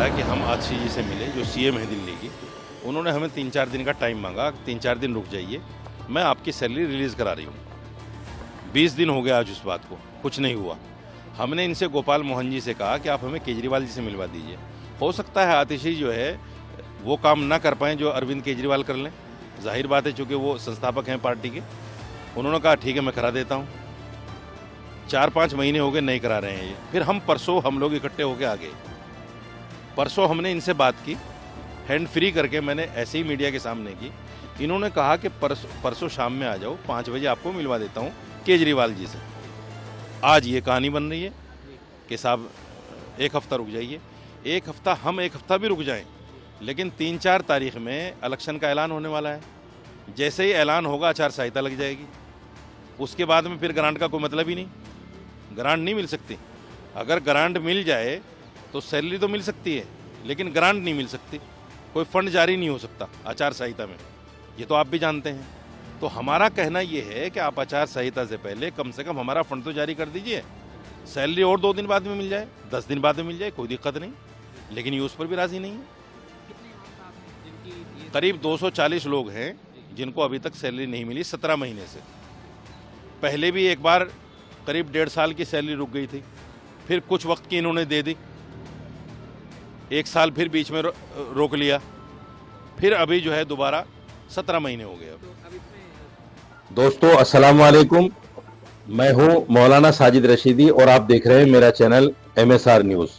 बताया कि हम आतिशी जी से मिले, जो सीएम है दिल्ली की। उन्होंने हमें 3-4 दिन का टाइम मांगा, 3-4 दिन रुक जाइए, मैं आपकी सैलरी रिलीज़ करा रही हूँ। 20 दिन हो गया आज उस बात को, कुछ नहीं हुआ। हमने इनसे गोपाल मोहन जी से कहा कि आप हमें केजरीवाल जी से मिलवा दीजिए। हो सकता है आतिशी जो है वो काम ना कर पाएँ जो अरविंद केजरीवाल कर लें, जाहिर बात है, चूँकि वो संस्थापक हैं पार्टी के। उन्होंने कहा ठीक है, मैं करा देता हूँ। 4-5 महीने हो गए नहीं करा रहे हैं ये। फिर परसों हम लोग इकट्ठे होकर आ गए। परसों हमने इनसे बात की, हैंड फ्री करके मैंने ऐसे ही मीडिया के सामने की। इन्होंने कहा कि परसों शाम में आ जाओ, 5 बजे आपको मिलवा देता हूँ केजरीवाल जी से। आज ये कहानी बन रही है कि साहब 1 हफ्ता रुक जाइए। 1 हफ्ता, हम 1 हफ्ता भी रुक जाएं, लेकिन 3-4 तारीख में इलेक्शन का ऐलान होने वाला है। जैसे ही ऐलान होगा आचार संहिता लग जाएगी। उसके बाद में फिर ग्रांट का कोई मतलब ही नहीं, ग्रांट नहीं मिल सकती। अगर ग्रांट मिल जाए तो सैलरी तो मिल सकती है, लेकिन ग्रांट नहीं मिल सकती, कोई फंड जारी नहीं हो सकता आचार संहिता में, ये तो आप भी जानते हैं। तो हमारा कहना ये है कि आप आचार संहिता से पहले कम से कम हमारा फंड तो जारी कर दीजिए। सैलरी और 2 दिन बाद में मिल जाए, 10 दिन बाद में मिल जाए, कोई दिक्कत नहीं, लेकिन ये उस पर भी राजी नहीं है। करीब 240 लोग हैं जिनको अभी तक सैलरी नहीं मिली 17 महीने से। पहले भी एक बार करीब 1.5 साल की सैलरी रुक गई थी, फिर कुछ वक्त की इन्होंने दे दी, 1 साल फिर बीच में रोक लिया, फिर अभी जो है दोबारा 17 महीने हो गए अब। दोस्तों अस्सलाम वालेकुम, मैं हूं मौलाना साजिद रशीदी और आप देख रहे हैं मेरा चैनल MSR न्यूज।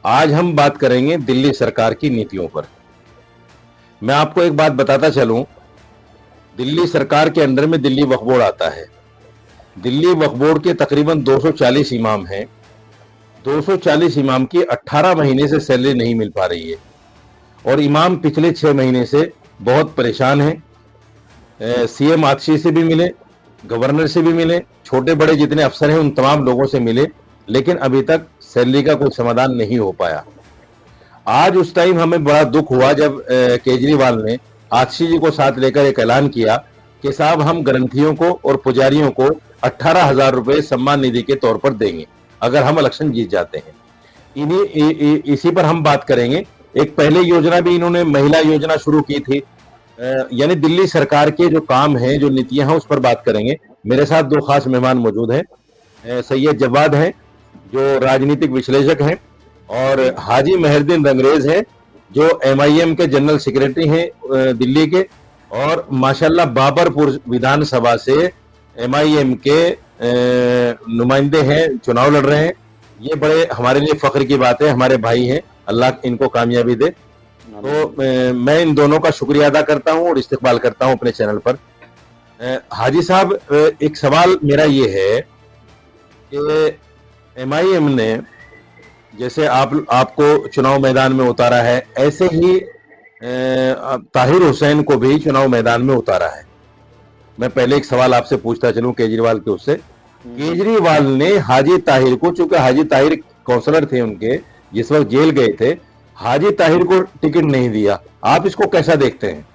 आज हम बात करेंगे दिल्ली सरकार की नीतियों पर। मैं आपको एक बात बताता चलूं, दिल्ली सरकार के अंडर में दिल्ली वक्फ बोर्ड आता है। दिल्ली वक्फ बोर्ड के तकरीबन 240 इमाम हैं। 240 इमाम की 18 महीने से सैलरी नहीं मिल पा रही है और इमाम पिछले 6 महीने से बहुत परेशान हैं। सीएम आतिशी से भी मिले, गवर्नर से भी मिले, छोटे बड़े जितने अफसर हैं उन तमाम लोगों से मिले, लेकिन अभी तक सैलरी का कोई समाधान नहीं हो पाया। आज उस टाइम हमें बड़ा दुख हुआ जब केजरीवाल ने आतिशी जी को साथ लेकर एक ऐलान किया कि साहब हम ग्रंथियों को और पुजारियों को 18,000 रुपए सम्मान निधि के तौर पर देंगे अगर हम इलेक्शन जीत जाते हैं। इसी पर हम बात करेंगे। एक पहले योजना भी इन्होंने महिला योजना शुरू की थी। यानी दिल्ली सरकार के जो काम हैं, जो नीतियां हैं, उस पर बात करेंगे। मेरे साथ 2 खास मेहमान मौजूद हैं। सैयद जवाद हैं जो राजनीतिक विश्लेषक हैं और हाजी मेहरदीन रंगरेज हैं जो MIM के जनरल सेक्रेटरी हैं दिल्ली के, और माशाल्लाह बाबरपुर विधानसभा से MIM के नुमाइंदे हैं, चुनाव लड़ रहे हैं। ये बड़े हमारे लिए फख्र की बात है, हमारे भाई हैं, अल्लाह इनको कामयाबी दे। तो मैं इन दोनों का शुक्रिया अदा करता हूं और इस्तकबाल करता हूं अपने चैनल पर। हाजी साहब, एक सवाल मेरा ये है कि MIM ने जैसे आपको चुनाव मैदान में उतारा है, ऐसे ही ताहिर हुसैन को भी चुनाव मैदान में उतारा है। मैं पहले एक सवाल आपसे पूछता चलूं केजरीवाल के उससे। केजरीवाल ने हाजी ताहिर को, चूंकि हाजी ताहिर काउंसलर थे उनके जिस वक्त जेल गए थे, हाजी ताहिर को टिकट नहीं दिया। आप इसको कैसा देखते हैं?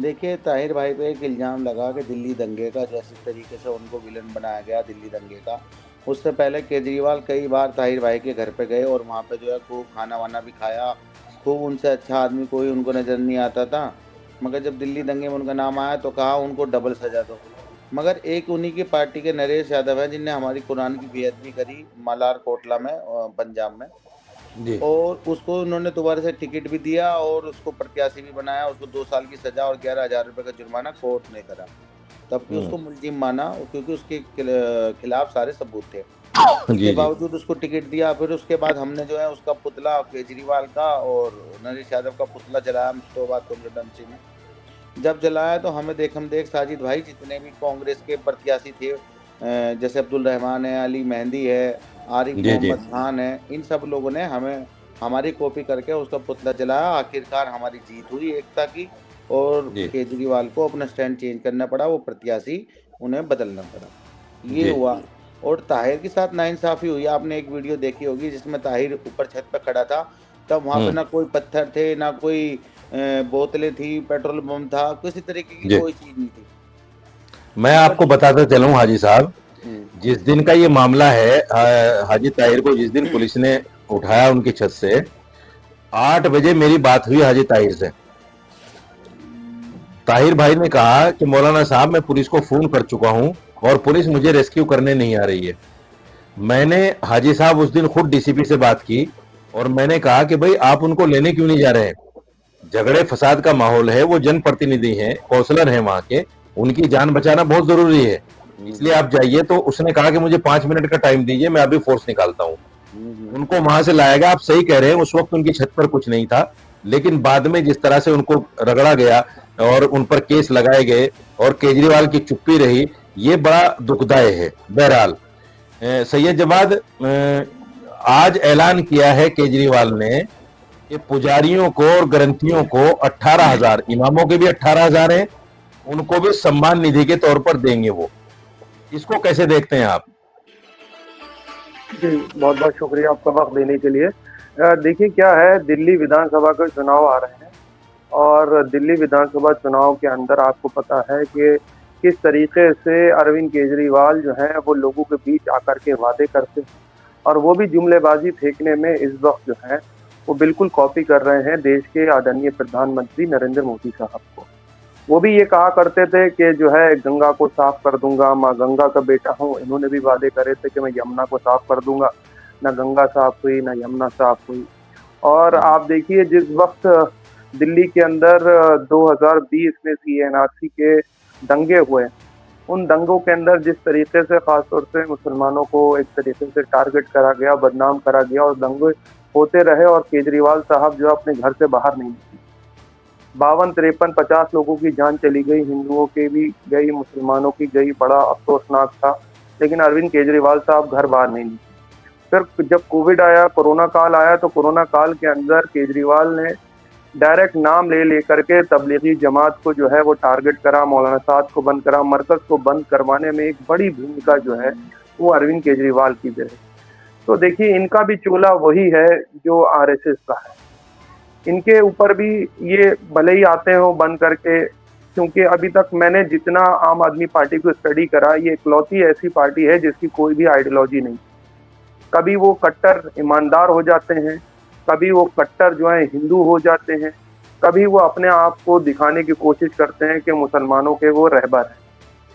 देखिए, ताहिर भाई पे एक इल्ज़ाम लगा कि दिल्ली दंगे का जिस तरीके से उनको विलन बनाया गया दिल्ली दंगे का, उससे पहले केजरीवाल कई बार ताहिर भाई के घर पे गए और वहाँ पे जो है खूब खाना वाना भी खाया। खूब उनसे अच्छा आदमी कोई उनको नज़र नहीं आता था, मगर जब दिल्ली दंगे में उनका नाम आया तो कहा उनको डबल सजा दो। मगर एक उन्हीं की पार्टी के नरेश यादव हैं जिनने हमारी कुरान की बेअदबी करी मलार कोटला में, पंजाब में, जी और उसको उन्होंने दोबारा से टिकट भी दिया और उसको प्रत्याशी भी बनाया। उसको 2 साल की सज़ा और 11,000 रुपये का जुर्माना कोर्ट ने करा, तब उसको मुलजिम माना क्योंकि उसके खिलाफ सारे सबूत थे। जी उसके जी बावजूद उसको टिकट दिया। फिर उसके बाद हमने जो है उसका पुतला केजरीवाल का और नरेश यादव का पुतला जलाया मुस्तफा कॉन्स्टिट्यूंसी में। जब जलाया तो हम देख साजिद भाई जितने भी कांग्रेस के प्रत्याशी थे, जैसे अब्दुल रहमान है, अली मेहंदी है, आरिफ जी जी मोहम्मद खान है, इन सब लोगों ने हमें हमारी कॉपी करके उसका पुतला जलाया। आखिरकार हमारी जीत हुई एकता की और जी केजरीवाल को अपना स्टैंड चेंज करना पड़ा, वो प्रत्याशी उन्हें बदलना पड़ा, ये जी हुआ। और ताहिर के साथ नाइंसाफ़ी हुई। आपने एक वीडियो देखी होगी जिसमें ताहिर ऊपर छत पे खड़ा था, तब वहाँ पे ना कोई पत्थर थे, ना कोई बोतलें थी, पेट्रोल बम था, किसी तरीके की जी कोई चीज़ नहीं थी। मैं मगर आपको बताता चलूं हाजी साहब, हुँ, जिस दिन का ये मामला है, हाजी ताहिर को जिस दिन पुलिस ने उठाया उनकी छत से, 8 बजे मेरी बात हुई हाजी ताहिर से। ताहिर भाई ने कहा कि मौलाना साहब मैं पुलिस को फोन कर चुका हूं और पुलिस मुझे रेस्क्यू करने नहीं आ रही है। मैंने हाजी साहब उस दिन खुद डीसीपी से बात की और मैंने कहा कि भाई आप उनको लेने क्यों नहीं जा रहे हैं, झगड़े फसाद का माहौल है, वो जनप्रतिनिधि हैं, काउंसलर हैं वहां के, उनकी जान बचाना बहुत जरूरी है, इसलिए आप जाइए। तो उसने कहा कि मुझे 5 मिनट का टाइम दीजिए, मैं अभी फोर्स निकालता हूँ। उनको वहां से लाया गया। आप सही कह रहे हैं, उस वक्त उनकी छत पर कुछ नहीं था, लेकिन बाद में जिस तरह से उनको रगड़ा गया और उन पर केस लगाए गए और केजरीवाल की चुप्पी रही, ये बड़ा दुखदायी है। बहरहाल सैयद जवाद, आज ऐलान किया है केजरीवाल ने कि पुजारियों को और ग्रंथियों को 18,000, इमामों के भी 18,000 हैं, उनको भी सम्मान निधि के तौर पर देंगे वो। इसको कैसे देखते हैं आप? जी, बहुत बहुत शुक्रिया आपका वक्त देने के लिए। देखिए क्या है, दिल्ली विधानसभा के चुनाव आ रहे हैं और दिल्ली विधानसभा चुनाव के अंदर आपको पता है कि किस तरीके से अरविंद केजरीवाल जो है वो लोगों के बीच आकर के वादे करते हैं और वो भी जुमलेबाजी फेंकने में इस वक्त जो है वो बिल्कुल कॉपी कर रहे हैं देश के आदरणीय प्रधानमंत्री नरेंद्र मोदी साहब को। वो भी ये कहा करते थे कि जो है गंगा को साफ कर दूंगा, माँ गंगा का बेटा हूँ। इन्होंने भी वादे करे थे कि मैं यमुना को साफ कर दूंगा। ना गंगा साफ हुई, ना यमुना साफ हुई। और आप देखिए जिस वक्त दिल्ली के अंदर 2020 में सीएनआरसी के दंगे हुए, उन दंगों के अंदर जिस तरीके से खासतौर से मुसलमानों को एक तरीके से टारगेट करा गया, बदनाम करा गया और दंगे होते रहे और केजरीवाल साहब जो अपने घर से बाहर नहीं निकले। 52, 53, 50 लोगों की जान चली गई, हिंदुओं की भी गई, मुसलमानों की गई, बड़ा अफसोसनाक था। लेकिन अरविंद केजरीवाल साहब घर बाहर नहीं निकले। फिर जब कोविड आया, कोरोना काल आया, तो कोरोना काल के अंदर केजरीवाल ने डायरेक्ट नाम ले करके तबलीगी जमात को जो है वो टारगेट करा, मौलाना साद को बंद करा, मरकज को बंद करवाने में एक बड़ी भूमिका जो है वो अरविंद केजरीवाल की है। तो देखिए इनका भी चोला वही है जो आरएसएस का है। इनके ऊपर भी ये भले ही आते हो बंद करके, क्योंकि अभी तक मैंने जितना आम आदमी पार्टी को स्टडी करा, ये इकलौती ऐसी पार्टी है जिसकी कोई भी आइडियोलॉजी नहीं। कभी वो कट्टर ईमानदार हो जाते हैं, कभी वो कट्टर जो है हिंदू हो जाते हैं, कभी वो अपने आप को दिखाने की कोशिश करते हैं कि मुसलमानों के वो रहबर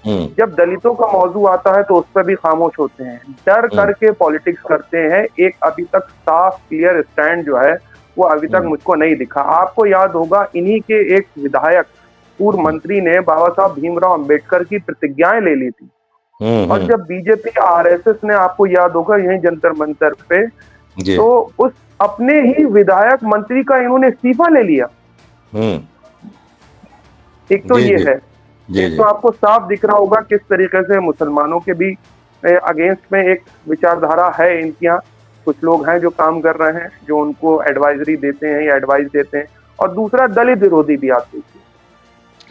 हैं। जब दलितों का मौजू आता है तो उस पर भी खामोश होते हैं, डर करके पॉलिटिक्स करते हैं। एक अभी तक साफ क्लियर स्टैंड जो है वो अभी तक मुझको नहीं दिखा। आपको याद होगा इन्हीं के एक विधायक पूर्व मंत्री ने बाबा साहब भीमराव अंबेडकर की प्रतिज्ञाएं ले ली थी। और जब बीजेपी आरएसएस ने, आपको याद होगा यही जंतर मंतर पे, तो उस अपने ही विधायक मंत्री का इन्होंने इस्तीफा ले लिया। एक तो ये है, तो आपको साफ दिख रहा होगा किस तरीके से मुसलमानों के भी अगेंस्ट में एक विचारधारा है इनके यहाँ। कुछ लोग हैं जो काम कर रहे हैं, जो उनको एडवाइजरी देते हैं या एडवाइस देते हैं, और दूसरा दलित विरोधी भी आप देखिए,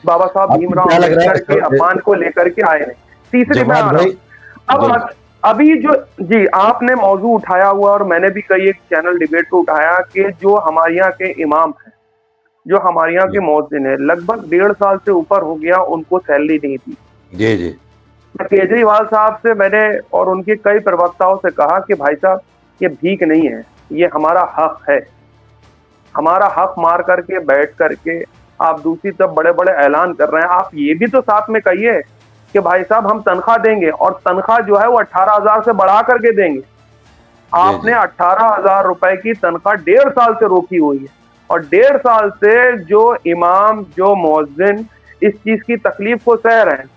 बाबा साहब भीमराव अम्बेडकर के अपमान को लेकर के आए नहीं। तीसरी मैं आ रहा हूं, अब अभी जो जी आपने मौजू उठाया हुआ और मैंने भी कई एक चैनल डिबेट को उठाया कि जो हमारे यहाँ के इमाम हैं, जो हमारे यहाँ के मौज़िन है, लगभग 1.5 साल से ऊपर हो गया उनको सैलरी नहीं थी। जी जी, केजरीवाल साहब से मैंने और उनके कई प्रवक्ताओं से कहा कि भाई साहब ये भीख नहीं है, ये हमारा हक है। हमारा हक मार करके बैठ करके आप दूसरी तरफ बड़े बड़े ऐलान कर रहे हैं। आप ये भी तो साथ में कहिए कि भाई साहब हम तनख्वाह देंगे, और तनख्वाह जो है वो 18,000 से बढ़ा करके देंगे। आपने 18,000 रुपए की तनख्वाह 1.5 साल से रोकी हुई है, और 1.5 साल से जो इमाम, जो मुअज्जिन इस चीज की तकलीफ को सह रहे हैं,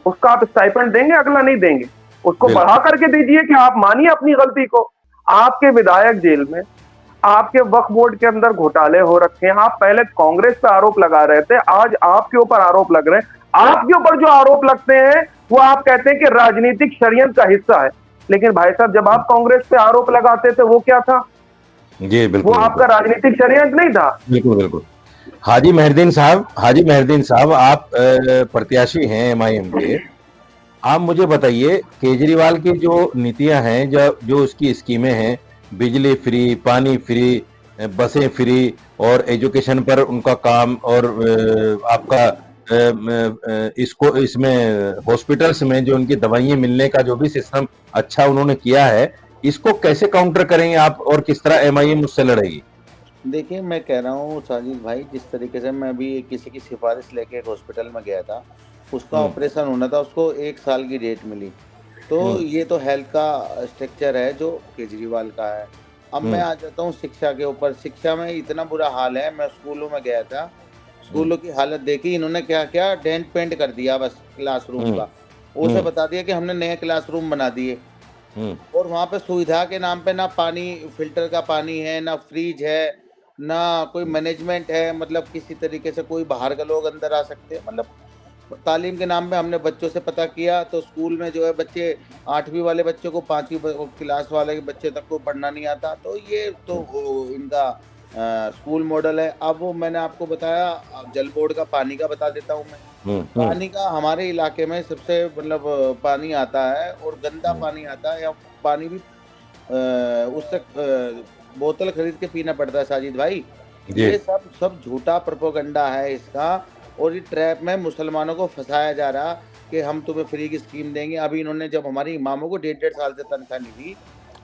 उसका आप स्टाइपेंड देंगे? अगला नहीं देंगे, उसको बढ़ा करके दीजिए कि आप मानिए अपनी गलती को। आपके विधायक जेल में, आपके वक्फ बोर्ड के अंदर घोटाले हो रखे हैं। आप पहले कांग्रेस पे आरोप लगा रहे थे, आज आपके ऊपर आरोप लग रहे हैं। आपके ऊपर जो आरोप लगते हैं वो आप कहते हैं कि राजनीतिक षड्यंत्र का हिस्सा है, लेकिन भाई साहब जब आप कांग्रेस पे आरोप लगाते थे वो क्या था? जी बिल्कुल, वो आपका राजनीतिक षड्यंत्र नहीं था। बिल्कुल बिल्कुल। हाजी मेहरदीन साहब, आप प्रत्याशी हैं एमआईएम के। आप मुझे बताइए, केजरीवाल की जो नीतियां हैं, जो उसकी स्कीमें हैं, बिजली फ्री, पानी फ्री, बसें फ्री और एजुकेशन पर उनका काम, और आपका इसको इसमें हॉस्पिटल्स में जो उनकी दवाइयां मिलने का जो भी सिस्टम अच्छा उन्होंने किया है, इसको कैसे काउंटर करेंगे आप और किस तरह एमआईएम उससे लड़ेगी? देखिए, मैं कह रहा हूँ साजिद भाई, जिस तरीके से मैं अभी किसी की सिफ़ारिश लेके एक हॉस्पिटल में गया था, उसका हम्म ऑपरेशन होना था, उसको 1 साल की डेट मिली। तो हम्म ये तो हेल्थ का स्ट्रक्चर है जो केजरीवाल का है। अब मैं हम्म आ जाता हूँ शिक्षा के ऊपर, शिक्षा में इतना बुरा हाल है, मैं स्कूलों में गया था, हम्म स्कूलों की हालत देखी, इन्होंने क्या किया, डेंट पेंट कर दिया बस क्लासरूम हम्म का। वो से हम्म बता दिया कि हमने नए क्लासरूम बना दिए। हम्म और वहाँ पे सुविधा के नाम पे ना पानी, फ़िल्टर का पानी है, ना फ्रिज है, ना कोई मैनेजमेंट है, मतलब किसी तरीके से कोई बाहर के लोग अंदर आ सकते हैं। मतलब तालीम के नाम पे हमने बच्चों से पता किया तो स्कूल में जो है बच्चे 8वीं वाले बच्चों को 5वीं क्लास वाले के बच्चे तक को पढ़ना नहीं आता। तो ये तो इनका स्कूल मॉडल है। अब वो मैंने आपको बताया, जल बोर्ड का पानी का बता देता हूँ मैं। हम्म हम्म पानी का हमारे इलाके में सबसे मतलब पानी आता है और गंदा हम्म, पानी आता है, या पानी भी उससे बोतल खरीद के पीना पड़ता है साजिद भाई। जी ये सब सब झूठा प्रोपेगेंडा है इसका, और ये ट्रैप में मुसलमानों को फँसाया जा रहा कि हम तुम्हें फ्री की स्कीम देंगे। अभी इन्होंने जब हमारे इमामों को डेढ़-डेढ़ साल से तनख्वाह नहीं दी,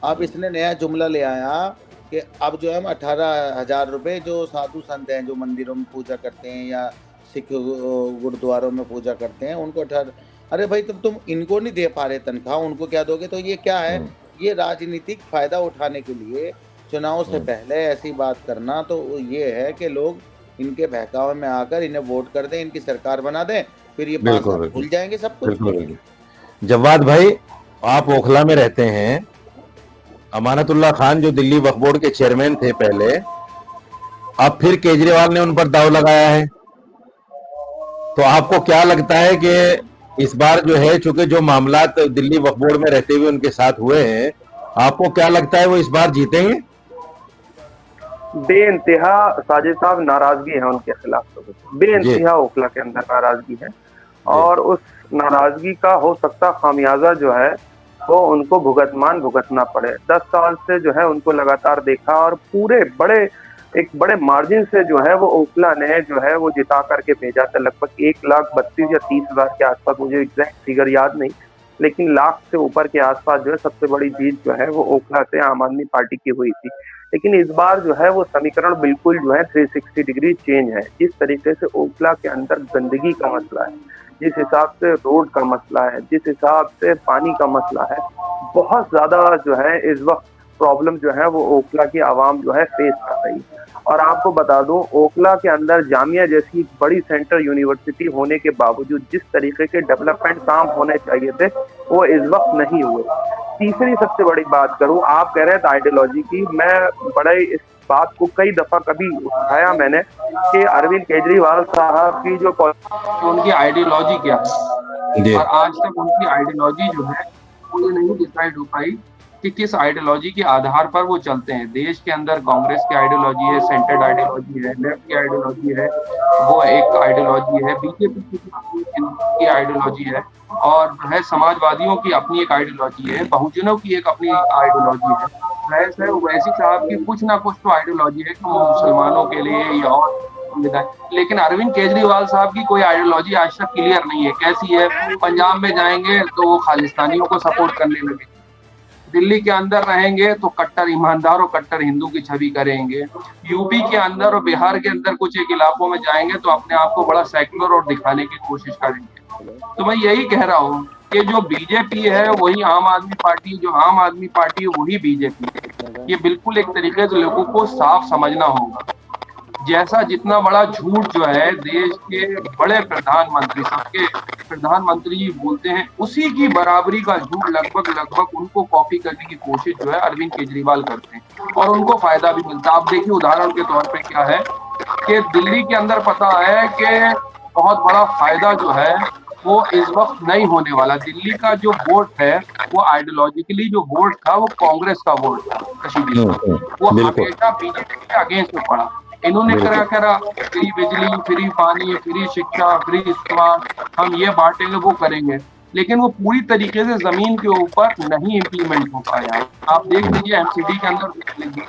अब हम्म, इसने नया जुमला ले आया कि अब जो है हम 18,000 रुपए जो साधु संत हैं, जो मंदिरों में पूजा करते हैं या सिख गुरुद्वारों में पूजा करते हैं, उनको अरे भाई, तब तुम इनको नहीं दे पा रहे तनख्वाह, उनको क्या दोगे? तो ये क्या है? हम्म, ये राजनीतिक फ़ायदा उठाने के लिए चुनाव से हम्म, पहले ऐसी बात करना, तो ये है कि लोग इनके बहकावे में आकर इन्हें वोट कर दें, इनकी सरकार बना दें, फिर ये 5 बिल्कुल साल बिल्कुल भूल जाएँगे सब कुछ। बिल्कुल बिल्कुल। जवाद भाई, आप ओखला में रहते हैं। अमानतुल्लाह खान जो दिल्ली वक्फ बोर्ड के चेयरमैन थे पहले, अब फिर केजरीवाल ने उन पर दाव लगाया है। तो आपको क्या लगता है कि इस बार जो है, चूंकि जो मामलात दिल्ली वक्फ बोर्ड में रहते हुए उनके साथ हुए हैं, आपको क्या लगता है वो इस बार जीतेंगे? बेइंतहा साजिद साहब नाराजगी है उनके खिलाफ, लोगों को जी बेइंतहा ओखला के अंदर नाराजगी है। जी और उस नाराजगी का हो सकता खामियाजा जो है वो उनको भुगतना पड़े। 10 साल से जो है उनको लगातार देखा, और पूरे बड़े मार्जिन से जो है वो ओखला ने जो है वो जिता करके भेजा था। लगभग 1,32,000 या 30,000 के आसपास, मुझे एग्जैक्ट फिगर याद नहीं, लेकिन लाख से ऊपर के आसपास जो है सबसे बड़ी जीत जो है वो ओखला से आम आदमी पार्टी की हुई थी। लेकिन इस बार जो है वो समीकरण बिल्कुल जो है 360 डिग्री चेंज है। जिस तरीके से ओखला के अंदर गंदगी का मसला है, जिस हिसाब से रोड का मसला है, जिस हिसाब से पानी का मसला है, बहुत ज़्यादा जो है इस वक़्त प्रॉब्लम जो है वो ओखला की आवाम जो है फेस कर रही है। और आपको बता दूँ, ओखला के अंदर जामिया जैसी बड़ी सेंट्रल यूनिवर्सिटी होने के बावजूद जिस तरीके के डेवलपमेंट काम होने चाहिए थे, वो इस वक़्त नहीं हुए। तीसरी सबसे बड़ी बात करूँ, आप कह रहे हैं आइडियोलॉजी की, मैं बड़े इस बात को कई दफ़ा कभी उठाया मैंने कि अरविंद केजरीवाल साहब की जो उनकी आइडियोलॉजी क्या है, जी और आज तक उनकी आइडियोलॉजी जो है वो ये नहीं डिसाइड हो पाई कि किस आइडियोलॉजी के आधार पर वो चलते हैं। देश के अंदर कांग्रेस की आइडियोलॉजी है, सेंटर्ड आइडियोलॉजी है, लेफ्ट की आइडियोलॉजी है, वो एक आइडियोलॉजी है, बीजेपी की आइडियोलॉजी है, और जो है समाजवादियों की अपनी एक आइडियोलॉजी है, बहुजनों की एक अपनी आइडियोलॉजी है। वैसे वैसी साहब की कुछ ना कुछ तो आइडियोलॉजी है कि वो मुसलमानों के लिए या और संविधान। लेकिन अरविंद केजरीवाल साहब की कोई आइडियोलॉजी आज तक क्लियर नहीं है। कैसी है? पंजाब में जाएंगे तो वो खालिस्तानियों को सपोर्ट करने लगे, दिल्ली के अंदर रहेंगे तो कट्टर ईमानदार और कट्टर हिंदू की छवि करेंगे, यूपी के अंदर और बिहार के अंदर कुछ एक इलाकों में जाएंगे तो अपने आप को बड़ा सेक्युलर और दिखाने की कोशिश करेंगे। तो मैं यही कह रहा हूँ कि जो बीजेपी है वही आम आदमी पार्टी, जो आम आदमी पार्टी है वही बीजेपी। ये बिल्कुल एक तरीके से लोगों को साफ समझना होगा। जैसा जितना बड़ा झूठ जो है देश के बड़े प्रधानमंत्री, सबके प्रधानमंत्री जी बोलते हैं, उसी की बराबरी का झूठ लगभग लगभग उनको कॉपी करने की कोशिश जो है अरविंद केजरीवाल करते हैं, और उनको फायदा भी मिलता है। आप देखिए उदाहरण के तौर पे क्या है कि दिल्ली के अंदर पता है कि बहुत बड़ा फायदा जो है वो इस वक्त नहीं होने वाला। दिल्ली का जो वोट है वो आइडियोलॉजिकली जो वोट था वो कांग्रेस का वोट था कशीदी का, वो बिल्कुल हमेशा बीजेपी के अगेंस्ट में पड़ा। इन्होंने बिल्कुल करा फ्री बिजली, फ्री पानी, फ्री शिक्षा, फ्री स्वास्थ्य, हम ये बांटेंगे, वो करेंगे, लेकिन वो पूरी तरीके से जमीन के ऊपर नहीं इम्प्लीमेंट हो पाया। आप देख लीजिए एमसीडी के अंदर देख लीजिए,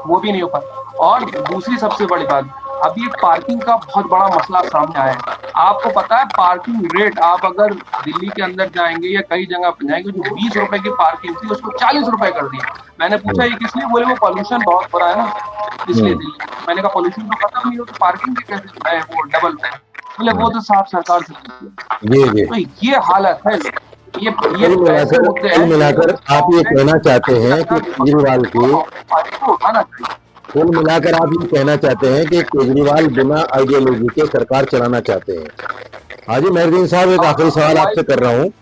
वो भी नहीं हो पाया। और दूसरी सबसे बड़ी बात, अभी एक पार्किंग का बहुत बड़ा मसला सामने आया है। आपको पता है पार्किंग रेट, आप अगर दिल्ली के अंदर जाएंगे या कई जगह पर जाएंगे, जो 20 रुपए की पार्किंग थी उसको 40 रुपए कर दिया। मैंने पूछा ये किस लिए? बोले वो पॉल्यूशन बहुत हो रहा है ना। इसलिए दिल्ली मैंने कहा पॉल्यूशन तो खत्म नहीं हो तो पार्किंग के कैसे है वो डबल है, बोले वो तो साफ सरकार से पूछिए। जी जी। तो ये हालत है, ये ऐसे मुद्दे कुल हैं मिलाकर आप ये कहना चाहते हैं कि केजरीवाल की पार्टी को उठाना चाहिए। कुल मिलाकर आप ये कहना चाहते हैं कि केजरीवाल बिना आइडियोलॉजी के सरकार चलाना चाहते हैं। हाजी मेहरदीन साहब, एक आखिरी सवाल आपसे कर रहा हूँ,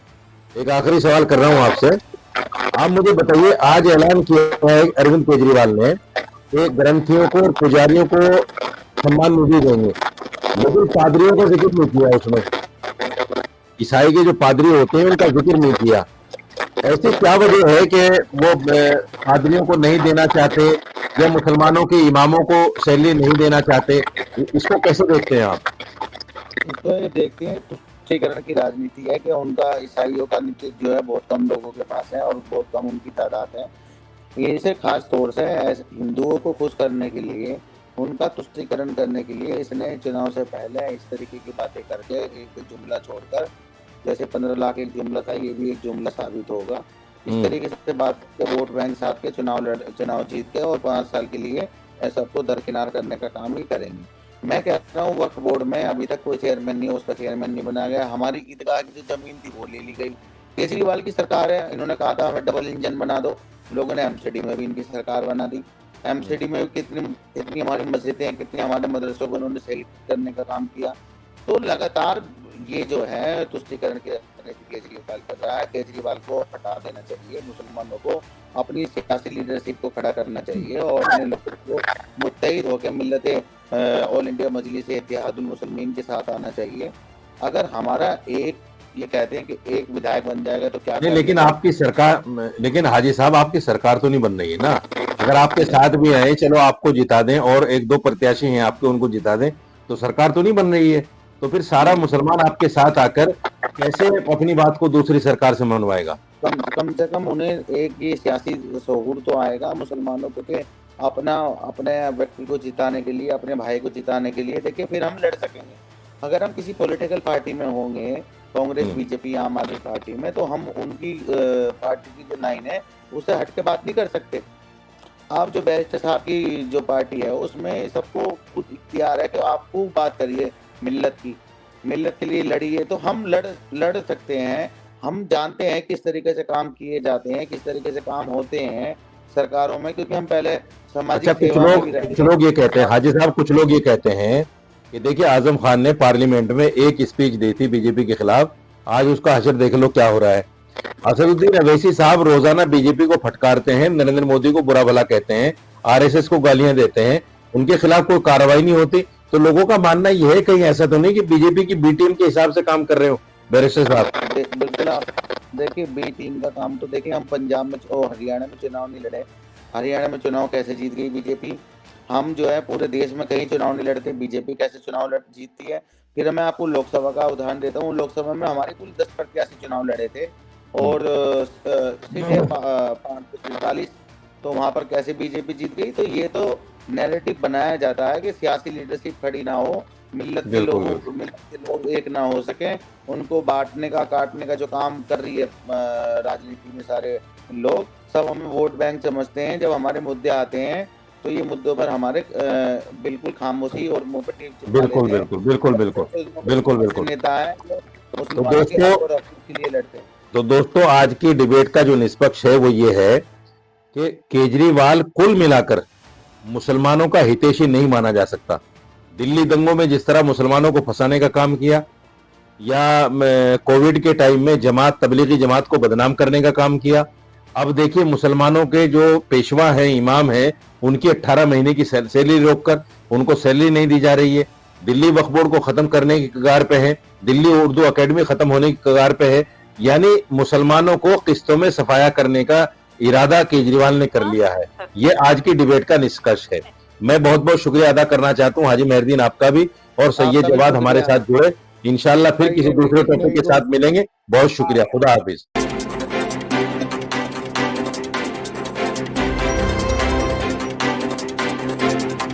एक आखिरी सवाल कर रहा हूँ आपसे। आप मुझे बताइए, आज ऐलान किया है अरविंद केजरीवाल ने कि ग्रंथियों को और पुजारियों को सम्मान निधि देंगे, लेकिन पादरियों का जिक्र नहीं किया उसमें। ईसाई के जो पादरी होते हैं उनका जिक्र नहीं किया। ऐसी क्या वजह है कि वो पादरियों को नहीं देना चाहते या मुसलमानों के इमामों को सैलरी नहीं देना चाहते? इसको कैसे देखते हैं आप? तो ये देखते हैं तुष्टीकरण की राजनीति है कि उनका ईसाइयों का नेतृत्व जो है बहुत कम लोगों के पास है और बहुत कम उनकी तादाद है। ये इसे खास तौर से हिंदुओं को खुश करने के लिए, उनका तुष्टीकरण करने के लिए इसने चुनाव से पहले इस तरीके की बातें करके एक जुमला छोड़कर, जैसे 15 लाख एक जुमला था, ये भी एक जुमला साबित होगा। इस तरीके से बात के वोट बैंक साथ के चुनाव जीत के और 5 साल के लिए सबको दरकिनार करने का काम ही करेंगे। मैं कह रहा हूँ वक्फ बोर्ड में अभी तक कोई चेयरमैन नहीं, उसका चेयरमैन नहीं बनाया गया। हमारी ईदगाह की जो जमीन थी वो ले ली गई। केजरीवाल की सरकार है, इन्होंने कहा था हमें डबल इंजन बना दो, लोगों ने एमसीडी में भी इनकी सरकार बना दी। एमसीडी में कितनी हमारी मस्जिदें हैं, कितने हमारे मदरसों को उन्होंने सही करने का काम किया। तो लगातार ये जो है तुष्टीकरण की राजनीति केजरीवाल कर रहा है। केजरीवाल को हटा देना चाहिए, मुसलमानों को अपनी सियासी लीडरशिप को खड़ा करना चाहिए और अपने लोगों को मुत्तहिद होकर मिल्लत ऑल इंडिया मजलिस इत्तेहादुल मुस्लिमीन के साथ आना चाहिए। अगर हमारा एक, ये कहते हैं कि एक विधायक बन जाएगा तो क्या नहीं, लेकिन आपकी सरकार, लेकिन हाजी साहब आपकी सरकार तो नहीं बन रही है ना। अगर आपके साथ भी आए, चलो आपको जिता दें और एक दो प्रत्याशी हैं आपके, उनको जिता दें, तो सरकार तो नहीं बन रही है। तो फिर सारा मुसलमान आपके साथ आकर कैसे अपनी बात को दूसरी सरकार से मनवाएगा? कम से कम उन्हें एक ये सियासी शऊर तो आएगा मुसलमानों को कि अपने व्यक्ति को जिताने के लिए, अपने भाई को जिताने के लिए देखिए फिर हम लड़ सकेंगे। अगर हम किसी पॉलिटिकल पार्टी में होंगे, कांग्रेस, बीजेपी, आम आदमी पार्टी में, तो हम उनकी पार्टी की जो लाइन है उससे हट के बात नहीं कर सकते। आप जो बैरिस्टर साहब की जो पार्टी है उसमें सबको खुद इख्तियार है कि आपको बात करिए मिल्लत के लिए लड़िए, तो हम लड़ सकते हैं। हम जानते हैं किस तरीके से काम किए जाते हैं, किस तरीके से काम होते हैं सरकारों में, क्योंकि हम पहले सामाजिक सेवा में भी रहे। कुछ लोग ये कहते हैं हाजी साहब, कुछ लोग ये कहते हैं कि देखिए आजम खान ने पार्लियामेंट में एक स्पीच दी थी बीजेपी के खिलाफ, आज उसका हशर देख लो क्या हो रहा है। असदुद्दीन अवैसी साहब रोजाना बीजेपी को फटकारते हैं, नरेंद्र मोदी को बुरा भला कहते हैं, आरएसएस को गालियां देते हैं, उनके खिलाफ कोई कार्रवाई नहीं होती। तो लोगों का मानना यह है कहीं ऐसा तो नहीं कि बीजेपी की बी टीम के हिसाब से काम कर रहे हो बैरिस्टर साहब? बिल्कुल। आप देखिए बी टीम का काम तो देखिए, हम पंजाब में और हरियाणा में चुनाव नहीं लड़े। हरियाणा में चुनाव कैसे जीत गई बीजेपी? हम जो है पूरे देश में कहीं चुनाव नहीं लड़ते, बीजेपी कैसे चुनाव जीतती है? फिर मैं आपको लोकसभा का उदाहरण देता हूँ। लोकसभा में हमारे कुल 10 प्रत्याशी चुनाव लड़े थे और सीटें 543, तो वहां पर कैसे बीजेपी जीत गई? तो ये तो नैरेटिव बनाया जाता है कि सियासी लीडरशिप खड़ी ना हो, मिल्लत के लोग एक ना हो सके, उनको बांटने का, काटने का जो काम कर रही है राजनीति में सारे लोग, सब हमें वोट बैंक समझते हैं। जब हमारे मुद्दे आते हैं तो ये मुद्दों पर हमारे बिल्कुल खामोशी और मुंह पर टीप चिपका लेते हैं। नेता है मुसलमानों के हक और हकूक़ के लिए लड़ते हैं। तो दोस्तों, आज की डिबेट का जो निष्पक्ष है वो ये है कि केजरीवाल कुल मिलाकर मुसलमानों का हितैषी नहीं माना जा सकता। दिल्ली दंगों में जिस तरह मुसलमानों को फंसाने का काम किया, या कोविड के टाइम में जमात, तबलीगी जमात को बदनाम करने का काम किया, अब देखिए मुसलमानों के जो पेशवा हैं, इमाम हैं, उनकी 18 महीने की सैलरी रोककर उनको सैलरी नहीं दी जा रही है। दिल्ली वक्फ बोर्ड को खत्म करने की कगार पे है, दिल्ली उर्दू अकेडमी खत्म होने की कगार पे है। यानी मुसलमानों को किस्तों में सफाया करने का इरादा केजरीवाल ने कर लिया है। ये आज की डिबेट का निष्कर्ष है। मैं बहुत बहुत शुक्रिया अदा करना चाहता हूँ हाजी मेहरदीन आपका भी, और सैयद जवाद हमारे साथ जुड़े। इंशाल्लाह फिर किसी दूसरे टॉपिक के साथ मिलेंगे। बहुत शुक्रिया, खुदा हाफिज।